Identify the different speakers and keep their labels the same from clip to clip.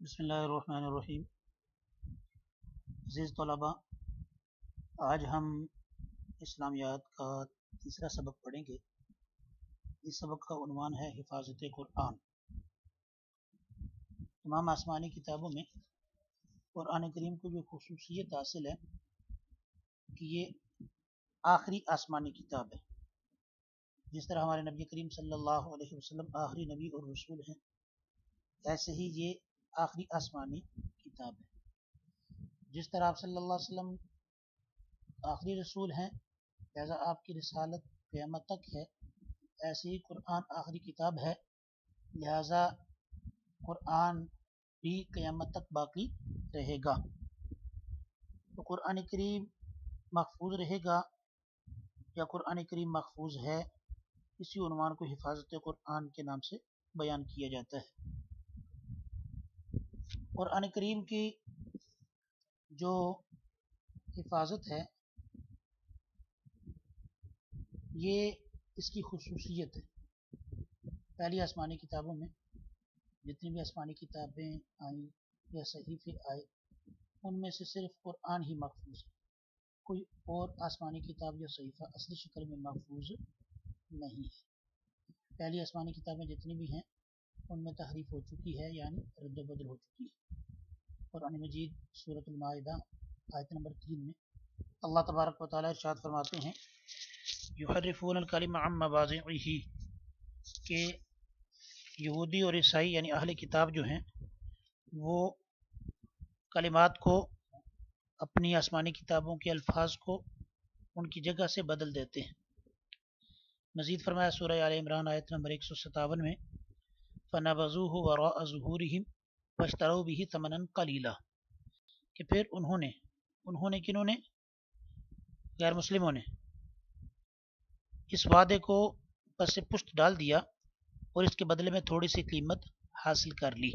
Speaker 1: بسم اللہ الرحمن الرحیم۔ عزیز طلباء، آج ہم اسلامیات کا تیسرا سبق پڑھیں گے۔ اس سبق کا عنوان ہے حفاظت قرآن۔ تمام آسمانی کتابوں میں قرآن کریم کو یہ خصوصیت حاصل ہے کہ یہ آخری آسمانی کتاب ہے۔ جس طرح ہمارے نبی کریم صلی اللہ علیہ وسلم آخری نبی اور رسول ہیں، ایسے ہی یہ آخری آسمانی کتاب ہے۔ جس طرح آپ صلی اللہ علیہ وسلم آخری رسول ہیں، لہذا آپ کی رسالت قیامت تک ہے، ایسے ہی قرآن آخری کتاب ہے، لہذا قرآن بھی قیامت تک باقی رہے گا۔ تو قرآن کریم محفوظ رہے گا یا قرآن کریم محفوظ ہے، اسی عنوان کو حفاظت قرآن کے نام سے بیان کیا جاتا ہے۔ قرآن کریم کی جو حفاظت ہے، یہ اس کی خصوصیت ہے۔ پہلی آسمانی کتابوں میں جتنی بھی آسمانی کتابیں آئیں یا صحیفے آئے، ان میں سے صرف قرآن ہی محفوظ ہے، کوئی اور آسمانی کتاب یا صحیفہ اصلی شکل میں محفوظ نہیں ہے۔ پہلی آسمانی کتابیں جتنی بھی ہیں ان میں تحریف ہو چکی ہے، یعنی رد و بدل ہو چکی ہے۔ قرآن مجید سورۃ المائدہ آیت نمبر 3 میں اللہ تبارک و تعالی ارشاد فرماتے ہیں، یحرفون الکلم عن مواضعہ، کہ یہودی اور عیسائی یعنی اہل کتاب جو ہیں وہ کلمات کو، اپنی آسمانی کتابوں کے الفاظ کو ان کی جگہ سے بدل دیتے ہیں۔ مزید فرمایا سورہ آل عمران آیت نمبر 157 میں، فنبذوہ وراء ظہورہم واشتروا بہ ثمنا قلیلا، کہ پھر انہوں نے کنہوں نے؟ غیر مسلموں نے اس وعدے کو پس پشت ڈال دیا اور اس کے بدلے میں تھوڑی سی قیمت حاصل کر لی۔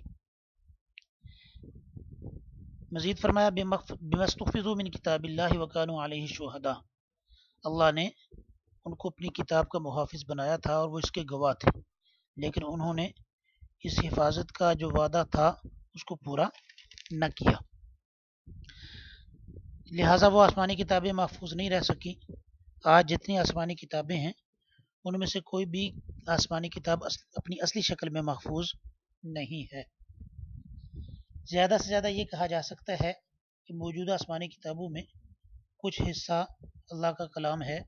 Speaker 1: مزید فرمایا بما استحفظوا من کتاب اللہ وکانوا علیہ شہداء، اللہ نے ان کو اپنی کتاب کا محافظ بنایا تھا اور وہ اس کے گواہ تھے، لیکن انہوں نے اس حفاظت کا جو وعدہ تھا اس کو پورا نہ کیا، لہٰذا وہ آسمانی کتابیں محفوظ نہیں رہ سکیں۔ آج جتنی آسمانی کتابیں ہیں ان میں سے کوئی بھی آسمانی کتاب اپنی اصلی شکل میں محفوظ نہیں ہے۔ زیادہ سے زیادہ یہ کہا جا سکتا ہے کہ موجودہ آسمانی کتابوں میں کچھ حصہ اللہ کا کلام ہے،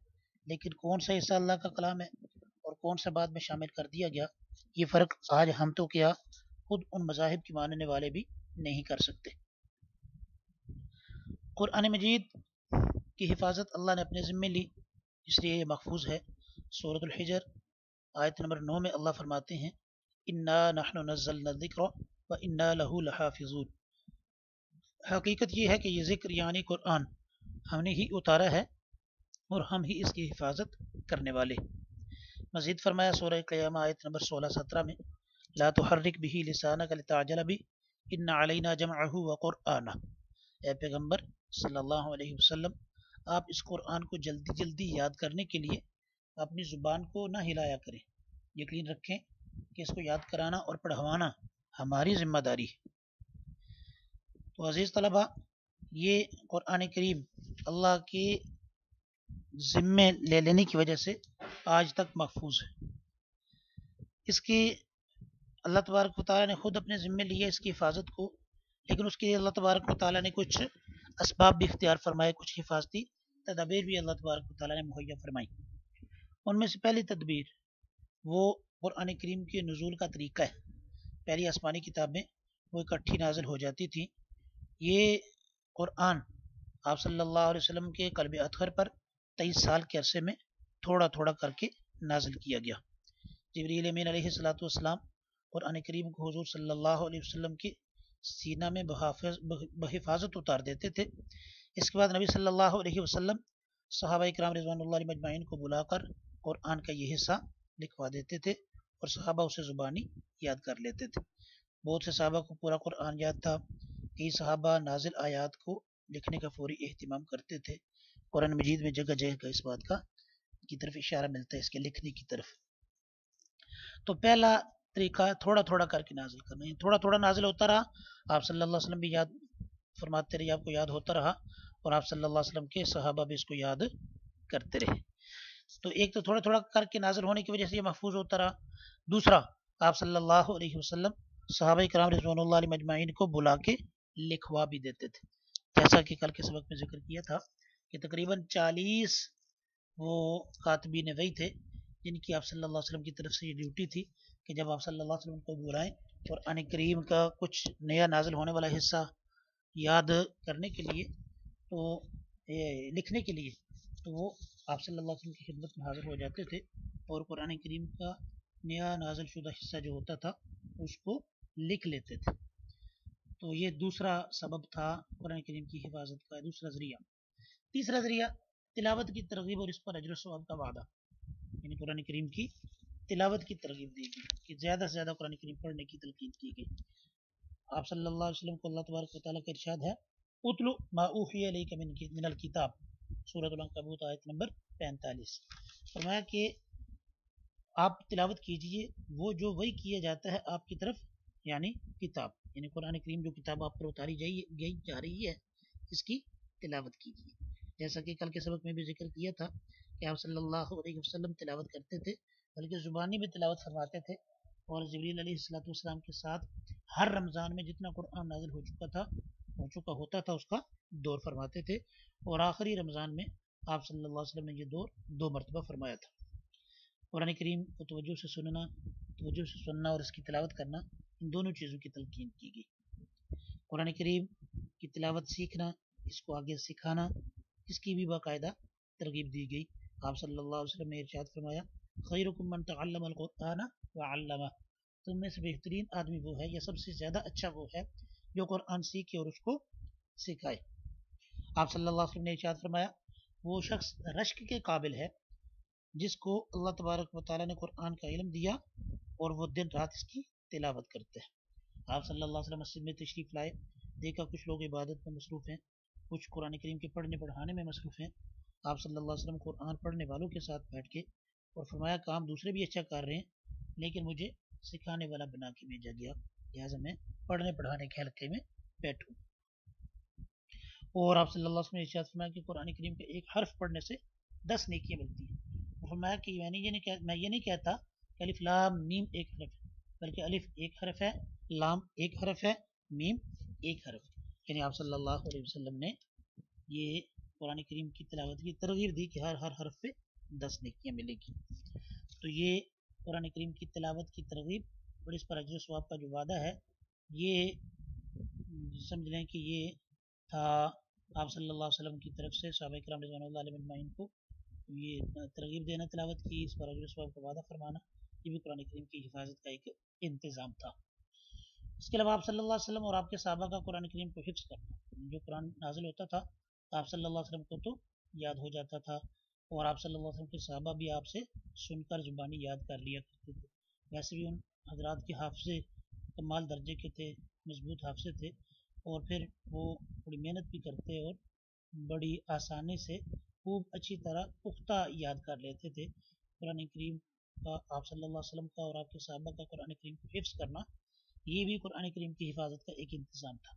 Speaker 1: لیکن کون سا حصہ اللہ کا کلام ہے اور کون سا بعد میں شامل کر دیا گیا، یہ فرق آج ہم تو کیا خود ان مذاہب کی ماننے والے بھی نہیں کر سکتے۔ قرآن مجید کی حفاظت اللہ نے اپنے ذمے لی، اس لیے یہ محفوظ ہے۔ سورۃ الحجر آیت نمبر 9 میں اللہ فرماتے ہیں، انا نحن نزلنا الذکر وانا لہ لحافظون، حقیقت یہ ہے کہ یہ ذکر یعنی قرآن ہم نے ہی اتارا ہے اور ہم ہی اس کی حفاظت کرنے والے۔ مزید فرمایا سورہ قیامہ آیت نمبر 16-17 میں، لا تحرک به لسانک لتعجل به ان علینا جمعہ وقرآنہ، اے پیغمبر صلی اللہ علیہ وسلم، آپ اس قرآن کو جلدی جلدی یاد کرنے کے لیے اپنی زبان کو نہ ہلایا کریں، یقین رکھیں کہ اس کو یاد کرانا اور پڑھوانا ہماری ذمہ داری ہے۔ تو عزیز طلباء، یہ قرآن کریم اللہ کے ذمے لے لینے کی وجہ سے آج تک محفوظ ہے۔ اس کی اللہ تبارک و تعالیٰ نے خود اپنے ذمے لیا اس کی حفاظت کو، لیکن اس کے لیے اللہ تبارک و تعالیٰ نے کچھ اسباب بھی اختیار فرمائے، کچھ حفاظتی تدابیر بھی اللہ تبارک و تعالیٰ نے مہیا فرمائی۔ ان میں سے پہلی تدبیر وہ قرآن کریم کے نزول کا طریقہ ہے۔ پہلی آسمانی کتابیں وہ اکٹھی نازل ہو جاتی تھیں، یہ قرآن آپ صلی اللہ علیہ وسلم کے قلب اطہر پر 23 سال کے عرصے میں تھوڑا تھوڑا کر کے نازل کیا گیا۔ جبریل امین علیہ الصلوۃ والسلام قرآن کریم کو حضور صلی اللہ علیہ وسلم کے سینہ میں بحفاظت اتار دیتے تھے۔ اس کے بعد نبی صلی اللہ علیہ وسلم صحابہ اکرام رضوان اللہ علیہ مجمعین کو بلا کر قرآن کا یہ حصہ لکھوا دیتے تھے اور صحابہ اسے زبانی یاد کر لیتے تھے۔ بہت سے صحابہ کو پورا قرآن یاد تھا، کئی صحابہ نازل آیات کو لکھنے کا فوری اہتمام کرتے تھے۔ قرآن مجید میں جگہ جگہ اس بات کا کی طرف اشارہ ملتا ہے، اس کے لکھنے کی طرف۔ تو پہلا طریقہ تھوڑا تھوڑا کر کے نازل کرنا ہے. تھوڑا تھوڑا نازل ہوتا رہا, آپ صلی اللہ علیہ وسلم بھی یاد فرماتے رہے, آپ کو یاد ہوتا رہا, اور آپ صلی اللہ علیہ وسلم کے صحابہ بھی اس کو یاد کرتے رہے. تو ایک تو تھوڑا تھوڑا کر کے نازل ہونے کی وجہ سے یہ محفوظ ہوتا رہا. دوسرا, آپ صلی اللہ علیہ وسلم صحابہ کرام رضوان اللہ علیہ مجمعین کو بلا کے لکھوا بھی دیتے تھے, جیسا کہ کل کے سبق میں ذکر کیا تھا کہ تقریباً 40 وہ کاتبین وحی تھے جن کی آپ صلی اللہ علیہ وسلم کی طرف سے یہ ڈیوٹی تھی کہ جب آپ صلی اللہ علیہ وسلم کو بلائیں قرآن کریم کا کچھ نیا نازل ہونے والا حصہ یاد کرنے کے لیے, تو لکھنے کے لیے, تو وہ آپ صلی اللہ علیہ وسلم کی خدمت میں حاضر ہو جاتے تھے اور قرآن کریم کا نیا نازل شدہ حصہ جو ہوتا تھا اس کو لکھ لیتے تھے. تو یہ دوسرا سبب تھا قرآن کریم کی حفاظت کا, دوسرا ذریعہ. تیسرا ذریعہ تلاوت کی ترغیب اور اس پر اجر و ثواب کا وعدہ, یعنی قرآن کریم کی تلاوت کی ترغیب دی گئی کہ زیادہ سے زیادہ قرآن کریم پڑھنے کی تلقین کی گئی. آپ صلی اللہ علیہ وسلم کو اللہ تبارک و تعالیٰ کا ارشاد ہے, اتلو ما اوحی الیک من الکتاب, سورۃ العنکبوت آیت نمبر 45. فرمایا کہ آپ تلاوت کیجئے وہ جو وہی کیا جاتا ہے آپ کی طرف, یعنی کتاب, یعنی قرآن کریم جو کتاب آپ پر اتاری جا رہی ہے اس کی تلاوت کیجئے. جیسا کہ کل کے سبق میں بھی ذکر کیا تھا کہ آپ صلی اللہ علیہ وسلم تلاوت کرتے تھے, بلکہ زبانی میں تلاوت فرماتے تھے, اور جبریل علیہ السلام کے ساتھ ہر رمضان میں جتنا قرآن نازل ہو چکا ہوتا تھا اس کا دور فرماتے تھے, اور آخری رمضان میں آپ صلی اللہ علیہ وسلم نے یہ دور 2 مرتبہ فرمایا تھا. قرآن کریم کو توجہ سے سننا اور اس کی تلاوت کرنا, ان دونوں چیزوں کی تلقین کی گئی. قرآن کریم کی تلاوت سیکھنا, اس کو آگے سکھانا, اس کی بھی باقاعدہ ترغیب دی گئی. آپ صلی اللہ علیہ وسلم نے ارشاد فرمایا, خیرکم من تعلم القرآن وعلمہ, تم میں سے بہترین آدمی وہ ہے یا سب سے زیادہ اچھا وہ ہے جو قرآن سیکھے اور اس کو سکھائے. آپ صلی اللہ علیہ وسلم نے ارشاد فرمایا, وہ شخص رشک کے قابل ہے جس کو اللہ تبارک و تعالیٰ نے قرآن کا علم دیا اور وہ دن رات اس کی تلاوت کرتے ہیں. آپ صلی اللہ علیہ وسلم مسجد میں تشریف لائے, دیکھا کچھ لوگ عبادت میں مصروف ہیں, کچھ قرآن کریم کے پڑھنے پڑھانے میں مصروف ہیں. آپ صلی اللہ علیہ وسلم قرآن پڑھنے والوں کے ساتھ بیٹھ کے اور فرمایا, کام دوسرے بھی اچھا کر رہے ہیں لیکن مجھے سکھانے والا بنا کے بھیجا گیا, لہٰذا میں پڑھنے پڑھانے کے حلقے میں بیٹھوں. اور آپ صلی اللہ علیہ وسلم نے ارشاد فرمایا کہ قرآن کریم کے ایک حرف پڑھنے سے 10 نیکیاں ملتی ہیں. فرمایا کہ میں یہ نہیں کہتا کہ الف لام میم ایک حرف ہے, بلکہ الف ایک حرف ہے, لام ایک حرف ہے, میم ایک حرف, یعنی آپ صلی اللہ علیہ وسلم نے یہ قرآن کریم کی تلاوت کی ترغیب دی کہ ہر حرف پہ 10 نیکیاں ملے گی. تو یہ قرآن کریم کی تلاوت کی ترغیب اور اس پر اجر و ثواب کا جو وعدہ ہے, یہ سمجھ لیں کہ یہ تھا آپ صلی اللہ علیہ وسلم کی طرف سے صحابہ کرام رضوان اللہ علیہ مجمعین کو یہ ترغیب دینا تلاوت کی, اس پر اجر و ثواب کا وعدہ فرمانا, یہ بھی قرآن کریم کی حفاظت کا ایک انتظام تھا. اس کے علاوہ آپ صلی اللہ علیہ وسلم اور آپ کے صحابہ کا قرآن کریم کو حفظ کرنا, جو قرآن نازل ہوتا تھا آپ صلی اللہ علیہ وسلم کو تو یاد ہو جاتا تھا, اور آپ صلی اللہ علیہ وسلم کے صحابہ بھی آپ سے سن کر زبانی یاد کر لیا کرتے تھے. ویسے بھی ان حضرات کے حافظے کمال درجے کے تھے, مضبوط حافظے تھے, اور پھر وہ بڑی محنت بھی کرتے اور بڑی آسانی سے خوب اچھی طرح پختہ یاد کر لیتے تھے. قرآن کریم کا آپ صلی اللہ علیہ وسلم کا اور آپ کے صحابہ کا قرآن کریم کو حفظ کرنا, یہ بھی قرآن کریم کی حفاظت کا ایک انتظام تھا.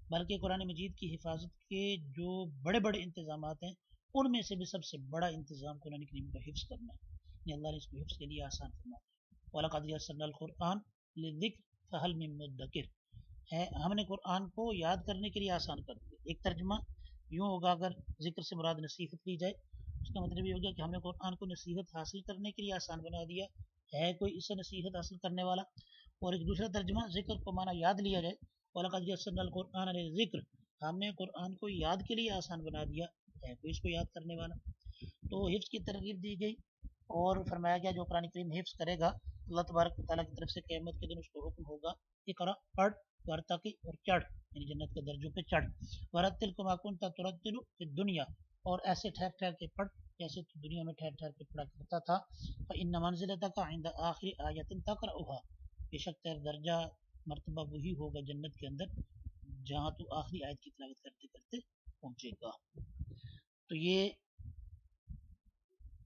Speaker 1: بلکہ قرآن مجید کی حفاظت کے جو بڑے بڑے انتظامات ہیں ان میں سے بھی سب سے بڑا انتظام قرآن کریم کا حفظ کرنا ہے, یعنی اللہ نے اس کو حفظ کے لیے آسان فرمایا. وَلَقَدْ يَسَّرْنَا الْقُرْآنَ لِلذِّكْرِ فَهَلْ مِن مُدَّكِرٍ ہے, ہم نے قرآن کو یاد کرنے کے لیے آسان کر دیا. ایک ترجمہ یوں ہوگا, اگر ذکر سے مراد نصیحت لی جائے اس کا مطلب یہ ہوگا کہ ہم نے قرآن کو نصیحت حاصل کرنے کے لیے آسان بنا دیا, ہے کوئی اس سے نصیحت حاصل کرنے والا. اور ایک دوسرا ترجمہ ذکر کو معنی یاد لیا جائے, وَلَقَدْ يَسَّرْنَا الْقُرْآنَ لِلذِّكْرِ, ہم نے قرآن کو یاد کے لیے آسان بنا دیا, ہے کوئی اس کو یاد کرنے والا. تو حفظ کی ترغیب دی گئی اور فرمایا گیا جو قرآن کریم حفظ کرے گا اللہ تبارک و تعالیٰ کی طرف سے قیامت کے دن اس کو حکم ہوگا, اقرا پڑھ ورتقی اور چڑھ, یعنی جنت کے درجوں پہ چڑھ, ورتل کما کنت ترتل فی الدنیا, اور ایسے ٹھہر ٹھہر کے پڑھ جیسے تو دنیا میں ٹھہر ٹھہر کے پڑھا کرتا تھا. فإن منزلتک عند آخر آیۃ تقرأها, بے شک تیرا درجہ مرتبہ وہی ہوگا جنت کے اندر جہاں تو آخری آیت کی تلاوت کرتے کرتے پہنچے گا. تو یہ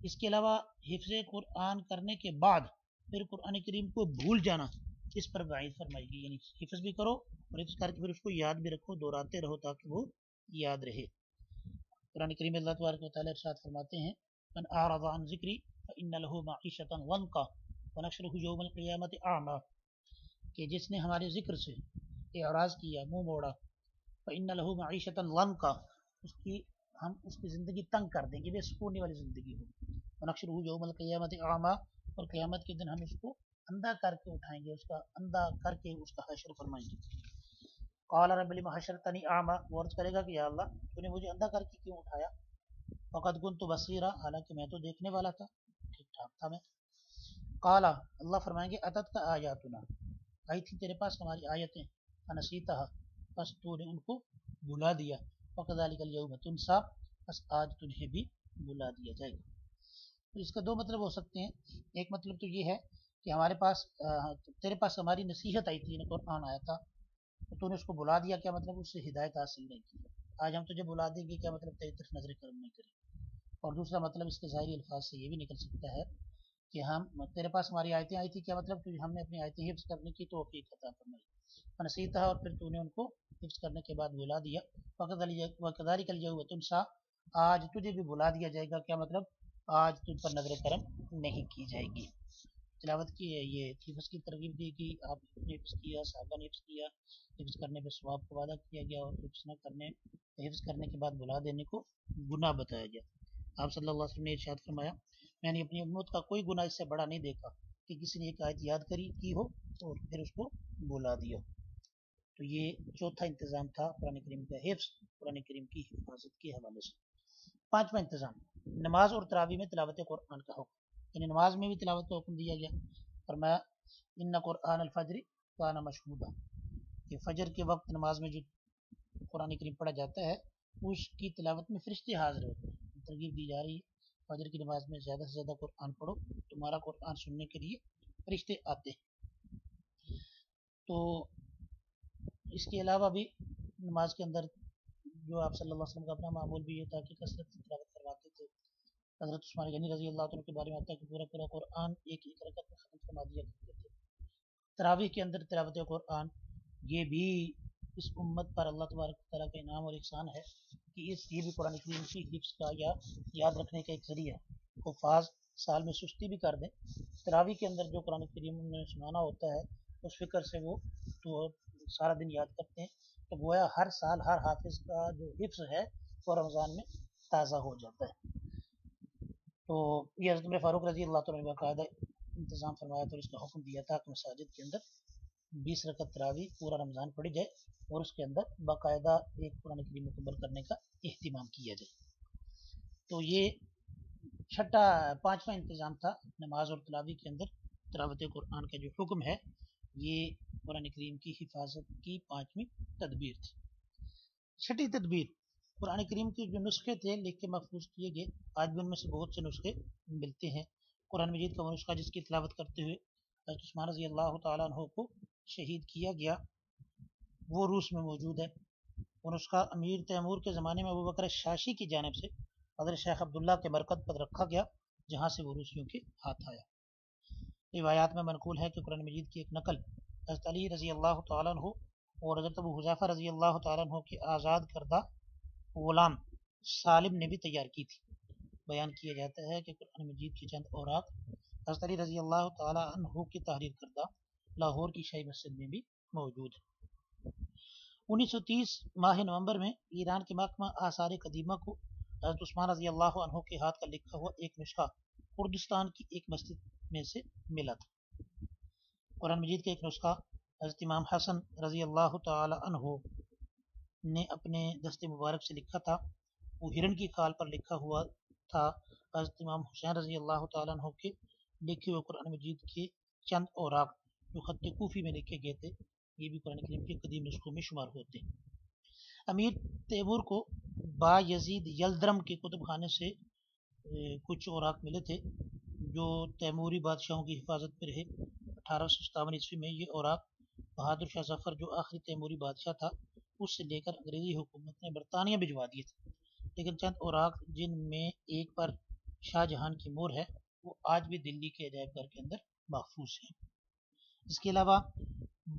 Speaker 1: اس کے علاوہ حفظ قرآن کرنے کے بعد پھر قرآن کریم کو بھول جانا اس پر وعید فرمائی گئی، یعنی حفظ بھی کرو اور حفظ کر کے پھر اس کو یاد بھی رکھو، دہراتے رہو تاکہ وہ یاد رہے۔ قرآن کریم اللہ تبارک و تعالیٰ ارشاد فرماتے ہیں من اعرض عن ذکری فإن له معیشۃ ضنکا ونحشرہ یوم القیامۃ اعمی، کہ جس نے ہمارے ذکر سے اعراض کیا، منہ موڑا، فإن له معیشۃ ضنکا، ہم اس کی زندگی تنگ کر دیں گے، بے سکونی والی زندگی ہو، ونحشرہ یوم القیامۃ اعمی، اور قیامت کے دن ہم اس کو اندھا کر کے اٹھائیں گے، اس کا اندھا کر کے اس کا حشر فرمائیں گے۔ قال رب لما حشرتنی اعمی، وہ عرض کرے گا کہ یا اللہ تو نے مجھے اندھا کر کے کیوں اٹھایا، وقد كنت بصیرا، حالانکہ میں تو دیکھنے والا تھا، ٹھیک ٹھاک تھا میں۔ قال، اللہ فرمائیں گے اتت کا آیاتنا، آئی تھی تیرے پاس ہماری آیتیں، فنسیتها، بس تو نے ان کو بلا دیا، وکذالک الیوم تنسیٰ، بس آج تجھے بھی بلا دیا جائے گا۔ تو اس کا دو مطلب ہو سکتے ہیں، ایک مطلب تو یہ ہے کہ ہمارے پاس تیرے پاس ہماری نصیحت آئی تھی، قرآن آیا تھا تو نے اس کو بلا دیا، کیا مطلب اس سے ہدایت حاصل نہیں کی، آج ہم تجھے بلا دیں گے، کیا مطلب تیری طرف نظر کرم نہیں کریں۔ اور دوسرا مطلب اس کے ظاہری الفاظ سے یہ بھی نکل سکتا ہے کہ ہم تیرے پاس ہماری آیتیں آئی تھی، کیا مطلب کہ ہم نے اپنی آیتیں حفظ کرنے کی توفیق عطا فرمائی، نصیحت، اور پھر تو نے ان کو حفظ کرنے کے بعد بلا دیا، وکذالک الیوم تنسیٰ، آج تجھے بھی بلا دیا جائے گا، کیا مطلب آج تجھ پر نظر کرم نہیں کی جائے گی۔ تلاوت کی ہے، یہ حفظ کی ترغیب دی گئی، آپ نے حفظ کیا، صحابہ نے حفظ کیا، حفظ کرنے پہ ثواب کا وعدہ کیا گیا، اور حفظ نہ کرنے، حفظ کرنے کے بعد بلا دینے کو گناہ بتایا گیا۔ آپ صلی اللہ علیہ وسلم نے ارشاد فرمایا میں نے اپنی امت کا کوئی گناہ اس سے بڑا نہیں دیکھا کہ کسی نے ایک آیت یاد کی ہو اور پھر اس کو بلا دیا۔ تو یہ چوتھا انتظام تھا قرآن کریم کا حفظ، قرآن کریم کی حفاظت کے حوالے سے۔ پانچواں انتظام، نماز اور تراویح میں تلاوت قرآن کا حکم، یعنی نماز میں بھی تلاوت کا حکم دیا گیا، فرمایا ان قرآن الفجر کان مشہودا، کہ فجر کے وقت نماز میں جو قرآن کریم پڑھا جاتا ہے اس کی تلاوت میں فرشتے حاضر ہوتے ہیں، ترغیب دی جا رہی ہے فجر کی نماز میں زیادہ سے زیادہ قرآن پڑھو، تمہارا قرآن سننے کے لیے فرشتے آتے ہیں۔ تو اس کے علاوہ بھی نماز کے اندر جو آپ صلی اللہ علیہ وسلم کا اپنا معمول بھی یہ تھا کہ کثرت سے تلاوت کرواتے تھے، حضرت عثمان غنی رضی اللہ عنہ کے بارے میں آتا ہے کہ پورا پورا قرآن ایک ایک رکعت میں ختم فرما دیا کرتے تھے۔ تراویح کے اندر تلاوت قرآن، یہ بھی اس امت پر اللہ تبارک تعالیٰ کا انعام اور احسان ہے کہ یہ بھی قرآن کریم کی حفظ کا یا یاد رکھنے کا ایک ذریعہ ہے۔ حفاظ سال میں سستی بھی کر دیں، تراویح کے اندر جو قرآن کریم نے سنانا ہوتا ہے اس فکر سے وہ تو سارا دن یاد کرتے ہیں، تو گویا ہر سال ہر حافظ کا جو حفظ ہے وہ رمضان میں تازہ ہو جاتا ہے۔ تو یہ حضرت عمر فاروق رضی اللہ تعالیٰ نے باقاعدہ انتظام فرمایا تھا اور اس کا حکم دیا تھا کہ مساجد کے اندر 20 رکعت تراویح پورا رمضان پڑھی جائے اور اس کے اندر باقاعدہ ایک قرآن کریم مکمل کرنے کا اہتمام کیا جائے۔ تو یہ پانچواں انتظام تھا نماز اور تلاویح کے اندر تلاوت قرآن کا جو حکم ہے، یہ قرآن کریم کی حفاظت کی پانچویں تدبیر تھی۔ چھٹی تدبیر، قرآن کریم کے جو نسخے تھے لکھ کے محفوظ کیے گئے، آج بھی ان میں سے بہت سے نسخے ملتے ہیں۔ قرآن مجید کا وہ نسخہ جس کی تلاوت کرتے ہوئے حضرت عثمان رضی اللہ تعالیٰ عنہ کو شہید کیا گیا وہ روس میں موجود ہے۔ وہ نسخہ امیر تیمور کے زمانے میں ابوبکر شاشی کی جانب سے حضرت شیخ عبداللہ کے مرکز پر رکھا گیا، جہاں سے وہ روسیوں کے ہاتھ آیا۔ روایات میں منقول ہے کہ قرآن مجید کی ایک نقل حضرت علی رضی اللہ تعالیٰ عنہ اور حضرت ابو حذیفہ رضی اللہ تعالیٰ عنہ کے آزاد کردہ غلام سالم نے بھی تیار کی تھی۔ بیان کیا جاتا ہے کہ قرآن مجید کی چند اوراق حضرت علی رضی اللہ تعالیٰ عنہ کی تحریر کردہ لاہور کی شاہی مسجد میں بھی موجود ہے۔ 1930 ماہ نومبر میں ایران کے محکمہ آثار قدیمہ کو حضرت عثمان رضی اللہ عنہ کے ہاتھ کا لکھا ہوا ایک نسخہ کردستان کی ایک مسجد میں سے ملا تھا۔ قرآن مجید کا ایک نسخہ حضرت امام حسن رضی اللہ تعالی عنہ نے اپنے دست مبارک سے لکھا تھا، وہ ہرن کی کھال پر لکھا ہوا تھا۔ حضرت امام حسین رضی اللہ تعالی عنہ کے لکھے ہوئے قرآن مجید کے چند اوراق جو خط کوفی میں لکھے گئے تھے، یہ بھی قرآن کریم کے قدیم نسخوں میں شمار ہوتے ہیں۔ امیر تیمور کو با یزید یلدرم کے کتب خانے سے کچھ اوراق ملے تھے جو تیموری بادشاہوں کی حفاظت میں رہے۔ 1857 عیسوی میں یہ اوراق بہادر شاہ ظفر جو آخری تیموری بادشاہ تھا اس سے لے کر انگریزی حکومت نے برطانیہ بھجوا دیے تھے، لیکن چند اوراق جن میں ایک پر شاہ جہان کی مہر ہے وہ آج بھی دلی کے عجائب گھر کے اندر محفوظ ہیں۔ اس کے علاوہ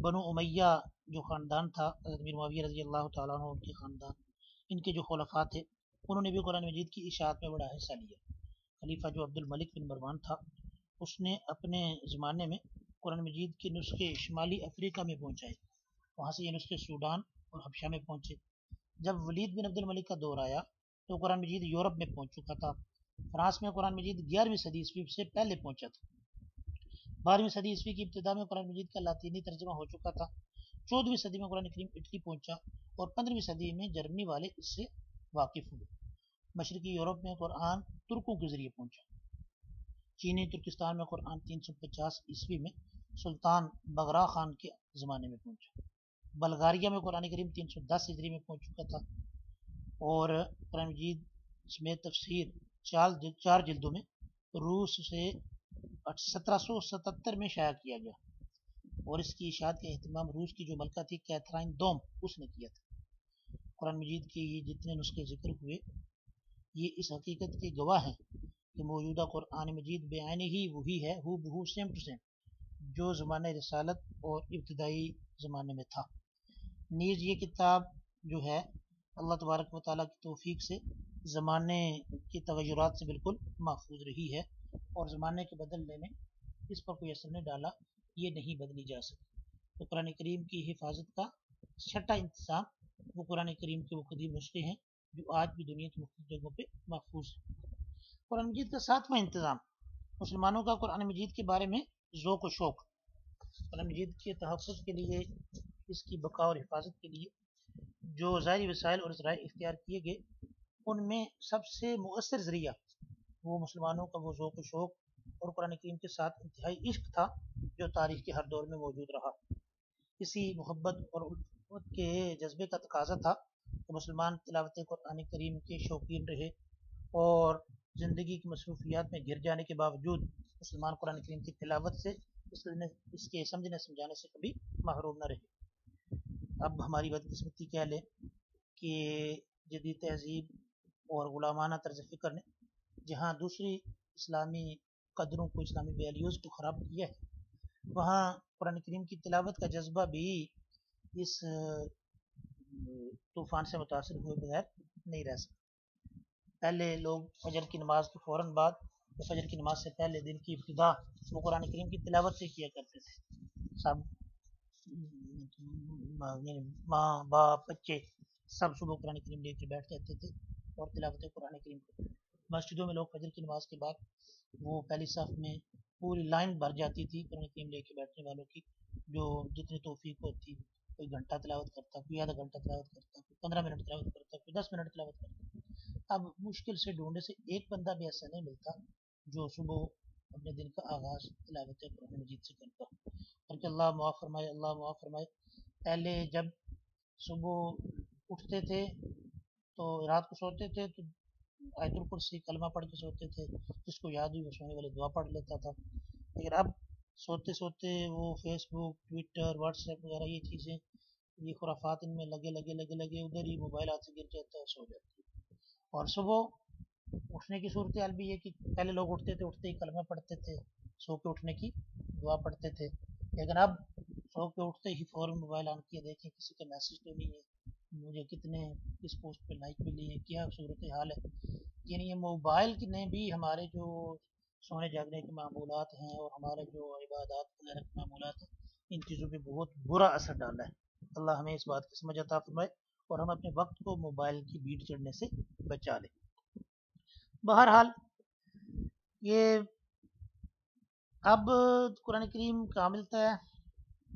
Speaker 1: بنو امیہ جو خاندان تھا، حضرت امیر معاویہ رضی اللہ تعالیٰ عنہ، ان کے خاندان، ان کے جو خلفاء تھے، انہوں نے بھی قرآن مجید کی اشاعت میں بڑا حصہ لیا۔ خلیفہ جو عبد الملک بن مروان تھا، اس نے اپنے زمانے میں قرآن مجید کے نسخے شمالی افریقہ میں پہنچائے، وہاں سے یہ نسخے سوڈان اور حبشہ میں پہنچے۔ جب ولید بن عبد الملک کا دور آیا تو قرآن مجید یورپ میں پہنچ چکا تھا۔ فرانس میں قرآن مجید 11ویں صدی عیسوی سے پہلے پہنچا تھا۔ 12ویں صدی عیسوی کی ابتدا میں قرآن مجید کا لاطینی ترجمہ ہو چکا تھا۔ 14ویں صدی میں قرآن کریم اٹلی پہنچا اور 15ویں صدی میں جرمنی والے اس سے واقف ہوئے۔ مشرقی یورپ میں قرآن ترکوں کے ذریعے پہنچا۔ چینی ترکستان میں قرآن 350 عیسوی میں سلطان بغرا خان کے زمانے میں پہنچا۔ بلغاریہ میں قرآن کریم 310 ہجری میں پہنچ چکا تھا، اور قرآن مجید سمیت تفسیر 4 جلدوں میں روس سے 1777 میں شائع کیا گیا، اور اس کی اشاعت کا اہتمام روس کی جو ملکہ تھی کیتھرائن دوم، اس نے کیا تھا۔ قرآن مجید کے یہ جتنے نسخے ذکر ہوئے، یہ اس حقیقت کے گواہ ہیں کہ موجودہ قرآن مجید بعینہ ہی وہی ہے، ہو بہو سیم ٹو سیم، جو زمانہ رسالت اور ابتدائی زمانے میں تھا۔ نیز یہ کتاب جو ہے اللہ تبارک و تعالیٰ کی توفیق سے زمانے کے تغیرات سے بالکل محفوظ رہی ہے، اور زمانے کے بدلنے میں اس پر کوئی اثر نہیں ڈالا، یہ نہیں بدلی جا سکتی۔ تو قرآن کریم کی حفاظت کا چھٹا انتظام وہ قرآن کریم کے وہ قدیم نسخے ہیں جو آج بھی دنیا کی مختلف جگہوں پہ محفوظ ہیں۔ قرآن مجید کا 7واں انتظام مسلمانوں کا قرآن مجید کے بارے میں ذوق و شوق۔ قرآن مجید کے تحفظ کے لیے، اس کی بقا اور حفاظت کے لیے جو ظاہری وسائل اور ذرائع اختیار کیے گئے، ان میں سب سے مؤثر ذریعہ وہ مسلمانوں کا وہ ذوق و شوق اور قرآن کریم کے ساتھ انتہائی عشق تھا جو تاریخ کے ہر دور میں موجود رہا۔ اسی محبت اور الفت کے جذبے کا تقاضا تھا کہ مسلمان تلاوت قرآن کریم کے شوقین رہے، اور زندگی کی مصروفیات میں گر جانے کے باوجود مسلمان قرآن کریم کی تلاوت سے اس کے سمجھنے سمجھانے سے کبھی محروم نہ رہے۔ اب ہماری بدقسمتی کہہ لیں کہ جدید تہذیب اور غلامانہ طرز فکر نے جہاں دوسری اسلامی قدروں کو، اسلامی ویلیوز کو خراب کیا ہے، وہاں قرآن کریم کی تلاوت کا جذبہ بھی اس طوفان سے متاثر ہوئے بغیر نہیں رہ سکتا۔ پہلے لوگ فجر کی نماز کے فوراً بعد یا فجر کی نماز سے پہلے دن کی ابتدا وہ قرآن کریم کی تلاوت سے کیا کرتے تھے۔ سب ماں باپ بچے سب صبح قرآن کریم لے کے بیٹھ جاتے تھے اور تلاوت قرآن کریم کرتے تھے۔ مسجدوں میں لوگ فجر کی نماز کے بعد وہ پہلی صف میں پوری لائن بھر جاتی تھی قرآن کریم لے کے بیٹھنے والوں کی، جو جتنی توفیق ہوتی، کوئی گھنٹہ تلاوت کرتا، کوئی آدھا گھنٹہ تلاوت کرتا، کوئی 15 منٹ تلاوت کرتا، کوئی 10 منٹ تلاوت کرتا۔ اب مشکل سے ڈھونڈنے سے ایک بندہ بھی ایسا نہیں ملتا جو صبح اپنے دن کا آغاز تلاوت قرآن مجید سے کرتا، اور کہ اللہ معاف فرمائے، اللہ معاف فرمائے۔ پہلے جب صبح اٹھتے تھے تو رات کو سوتے تھے تو آیت الکرسی کلمہ پڑھ کے سوتے تھے، جس کو یاد ہوئی وہ سونے والے دعا پڑھ لیتا تھا۔ لیکن اب سوتے سوتے وہ فیس بک، ٹویٹر، واٹس ایپ وغیرہ یہ چیزیں، یہ خرافات ان میں لگے ادھر ہی موبائل ہاتھ سے گر جاتا ہے، سو جاتی ہے۔ اور صبح اٹھنے کی صورتحال بھی یہ کہ پہلے لوگ اٹھتے تھے، اٹھتے ہی کلمہ پڑھتے تھے، سو کے اٹھنے کی دعا پڑھتے تھے، لیکن اب سو کے اٹھتے ہی فوراً موبائل آن کیا، دیکھیں کسی کا میسج تو نہیں ہے، مجھے کتنے اس پوسٹ پہ لائک ملی ہے، کیا صورتحال ہے۔ یعنی یہ موبائل نے بھی ہمارے جو سونے جاگنے کے معمولات ہیں اور ہمارے جو عبادات وغیرہ کے معمولات ہیں، ان چیزوں پہ بہت برا اثر ڈالا ہے۔ اللہ ہمیں اس بات کی سمجھ عطا فرمائے اور ہم اپنے وقت کو موبائل کی بھیڑ چڑھنے سے بچا لیں۔ بہرحال یہ اب قرآن کریم کہاں ملتا ہے؟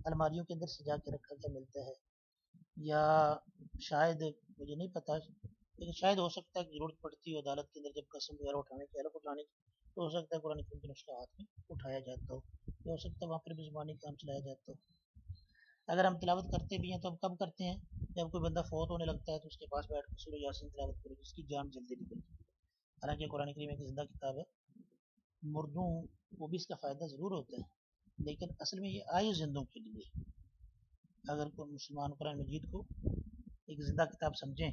Speaker 1: الماریوں کے اندر سجا کے رکھا گیا ملتا ہے، یا شاید مجھے نہیں پتا، لیکن شاید ہو سکتا ہے کہ ضرورت پڑتی ہو عدالت کے اندر جب قسم وغیرہ اٹھانے کی، حلف اٹھانے کی، تو ہو سکتا ہے قرآن کریم کے نسخہ ہاتھ میں اٹھایا جاتا ہو، یا ہو سکتا ہے وہاں پر بھی زبانی کام چلایا جاتا ہو۔ اگر ہم تلاوت کرتے بھی ہیں تو ہم کب کرتے ہیں؟ جب کوئی بندہ فوت ہونے لگتا ہے تو اس کے پاس بیٹھ کر سورہ یاسین تلاوت کرو، جس کی جان جلدی نکل جائے۔ حالانکہ قرآن کریم ایک زندہ کتاب ہے، مردوں کو بھی اس کا فائدہ ضرور ہوتا ہے، لیکن اصل میں یہ آئی زندوں کے لیے۔ اگر کوئی مسلمان قرآن مجید کو ایک زندہ کتاب سمجھیں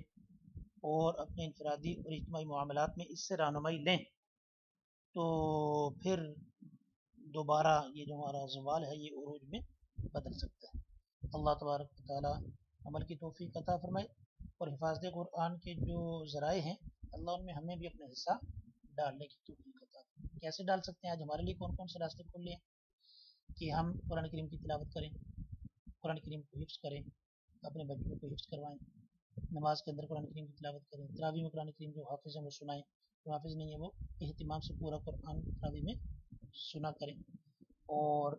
Speaker 1: اور اپنے انفرادی اور اجتماعی معاملات میں اس سے رہنمائی لیں، تو پھر دوبارہ یہ جو ہمارا زوال ہے یہ عروج میں بدل سکتا ہے۔ اللہ تبارک و تعالیٰ عمل کی توفیق عطا فرمائے، اور حفاظت قرآن کے جو ذرائع ہیں اللہ ان میں ہمیں بھی اپنا حصہ ڈالنے کی توفیق عطا فرمائے۔ کیسے ڈال سکتے ہیں؟ آج ہمارے لیے کون کون سے راستے کھول لیے ہیں کہ ہم قرآن کریم کی تلاوت کریں، قرآن کریم کو حفظ کریں، اپنے بچوں کو حفظ کروائیں، نماز کے اندر قرآن کریم کی تلاوت کریں، تراویح میں قرآن کریم جو حافظ ہیں وہ سنائیں، جو حافظ نہیں ہے وہ اہتمام سے پورا قرآن تراویح میں سنا کریں، اور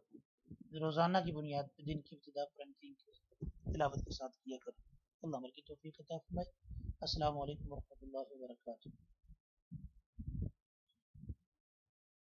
Speaker 1: روزانہ کی بنیاد پہ دن کی ابتدا قرآن کریم کی تلاوت کے ساتھ کیا کریں۔ اللہ عمل کی توفیق عطا فرمائے۔ السلام علیکم ورحمۃ اللہ وبرکاتہ۔